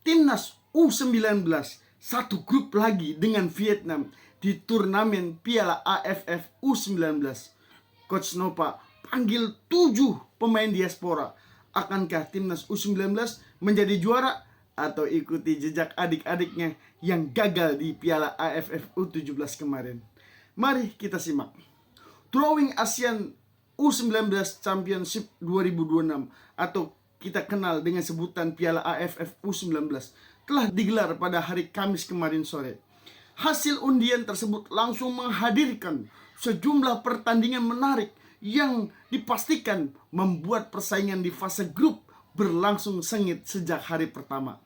Timnas U19 satu grup lagi dengan Vietnam di turnamen Piala AFF U19. Coach Nova panggil 7 pemain diaspora. Akankah Timnas U19 menjadi juara atau ikuti jejak adik-adiknya yang gagal di Piala AFF U17 kemarin? Mari kita simak. Drawing ASEAN U19 Championship 2026 atau kita kenal dengan sebutan Piala AFF U19 telah digelar pada hari Kamis kemarin sore. Hasil undian tersebut langsung menghadirkan sejumlah pertandingan menarik yang dipastikan membuat persaingan di fase grup berlangsung sengit sejak hari pertama.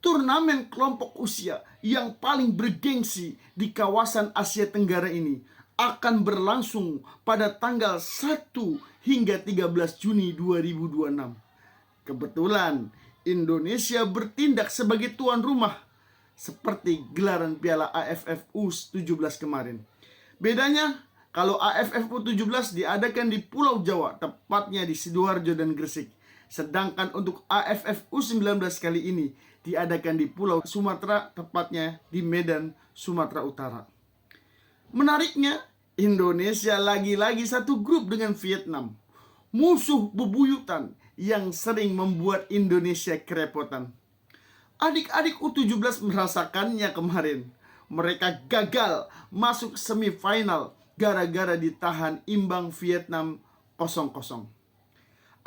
Turnamen kelompok usia yang paling bergengsi di kawasan Asia Tenggara ini akan berlangsung pada tanggal 1 hingga 13 Juni 2026. Kebetulan Indonesia bertindak sebagai tuan rumah seperti gelaran Piala AFF U17 kemarin. Bedanya, kalau AFF U17 diadakan di Pulau Jawa, tepatnya di Sidoarjo dan Gresik. Sedangkan untuk AFF U19 kali ini diadakan di Pulau Sumatera, tepatnya di Medan, Sumatera Utara. Menariknya, Indonesia lagi-lagi satu grup dengan Vietnam, musuh bebuyutan yang sering membuat Indonesia kerepotan. Adik-adik U17 merasakannya kemarin. Mereka gagal masuk semifinal gara-gara ditahan imbang Vietnam 0-0.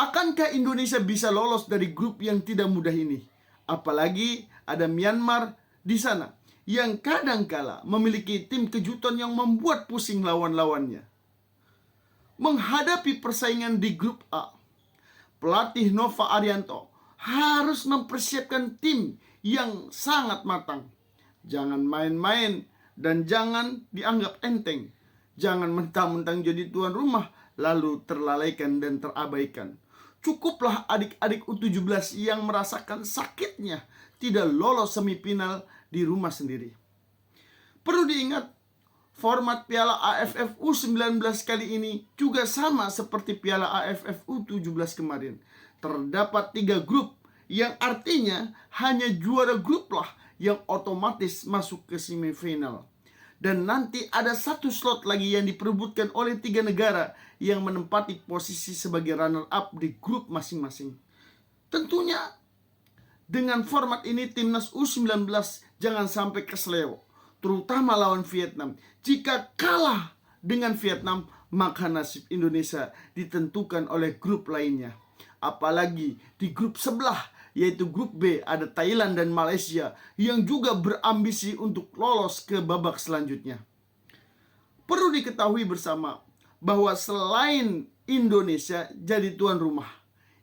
Akankah Indonesia bisa lolos dari grup yang tidak mudah ini? Apalagi ada Myanmar di sana yang kadangkala memiliki tim kejutan yang membuat pusing lawan-lawannya. Menghadapi persaingan di grup A, pelatih Nova Arianto harus mempersiapkan tim yang sangat matang. Jangan main-main dan jangan dianggap enteng. Jangan mentang-mentang jadi tuan rumah lalu terlalaikan dan terabaikan. Cukuplah adik-adik U17 yang merasakan sakitnya tidak lolos semifinal di rumah sendiri. Perlu diingat, format Piala AFF U19 kali ini juga sama seperti Piala AFF U17 kemarin. Terdapat 3 grup, yang artinya hanya juara grup lah yang otomatis masuk ke semifinal. Dan nanti ada satu slot lagi yang diperebutkan oleh 3 negara yang menempati posisi sebagai runner-up di grup masing-masing. Tentunya dengan format ini Timnas U19 jangan sampai kesleo, terutama lawan Vietnam. Jika kalah dengan Vietnam, maka nasib Indonesia ditentukan oleh grup lainnya. Apalagi di grup sebelah, yaitu grup B, ada Thailand dan Malaysia yang juga berambisi untuk lolos ke babak selanjutnya. Perlu diketahui bersama bahwa selain Indonesia jadi tuan rumah,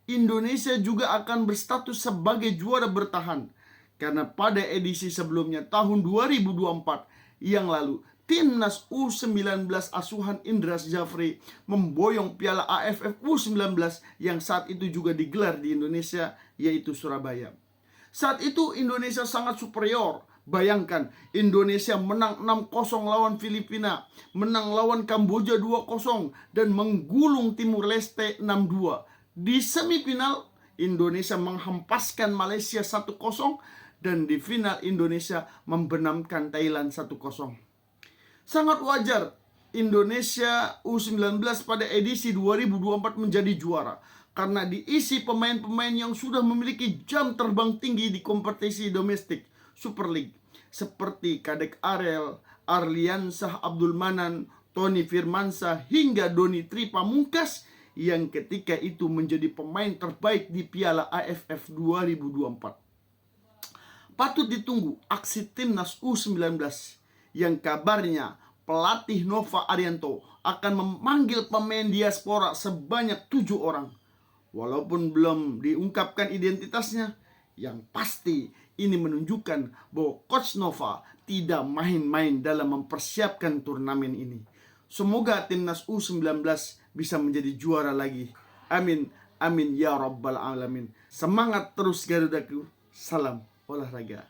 Indonesia juga akan berstatus sebagai juara bertahan. Karena pada edisi sebelumnya tahun 2024 yang lalu, Timnas U19 asuhan Indra Syafri memboyong Piala AFF U19 yang saat itu juga digelar di Indonesia, yaitu Surabaya. Saat itu Indonesia sangat superior. Bayangkan, Indonesia menang 6-0 lawan Filipina, menang lawan Kamboja 2-0, dan menggulung Timur Leste 6-2. Di semifinal, Indonesia menghempaskan Malaysia 1-0, dan di final Indonesia membenamkan Thailand 1-0. Sangat wajar Indonesia U19 pada edisi 2024 menjadi juara karena diisi pemain-pemain yang sudah memiliki jam terbang tinggi di kompetisi domestik Super League seperti Kadek Arel, Arliansah Abdul Manan, Tony Firmansyah hingga Doni Tri Pamungkas yang ketika itu menjadi pemain terbaik di Piala AFF 2024. Patut ditunggu aksi Timnas U19 yang kabarnya pelatih Nova Arianto akan memanggil pemain diaspora sebanyak 7 orang. Walaupun belum diungkapkan identitasnya, yang pasti ini menunjukkan bahwa Coach Nova tidak main-main dalam mempersiapkan turnamen ini. Semoga Timnas U19 bisa menjadi juara lagi. Amin, amin ya rabbal alamin. Semangat terus Garudaku. Salam olahraga.